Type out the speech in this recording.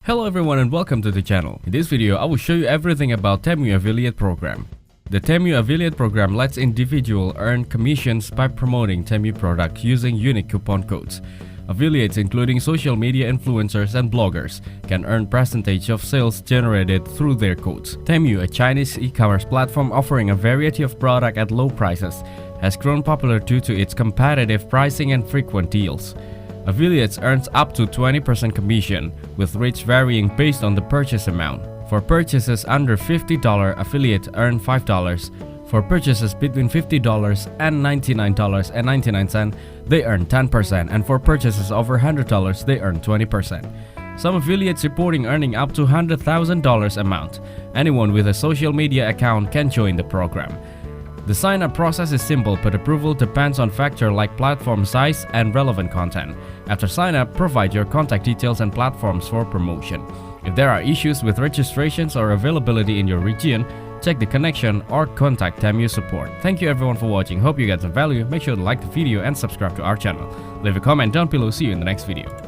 Hello everyone and welcome to the channel. In this video, I will show you everything about Temu affiliate program. The Temu affiliate program lets individuals earn commissions by promoting Temu products using unique coupon codes. Affiliates including social media influencers and bloggers can earn percentage of sales generated through their codes. Temu, a Chinese e-commerce platform offering a variety of products at low prices, has grown popular due to its competitive pricing and frequent deals. Affiliates earns up to 20% commission, with rates varying based on the purchase amount. For purchases under $50, affiliates earn $5. For purchases between $50 and $99.99, they earn 10%, and for purchases over $100, they earn 20%. Some affiliates reporting earning up to $100,000 amount. Anyone with a social media account can join the program. The sign-up process is simple, but approval depends on factors like platform size and relevant content. After sign-up, provide your contact details and platforms for promotion. If there are issues with registrations or availability in your region, check the connection or contact Temu support. Thank you everyone for watching. Hope you got some value. Make sure to like the video and subscribe to our channel. Leave a comment down below. See you in the next video.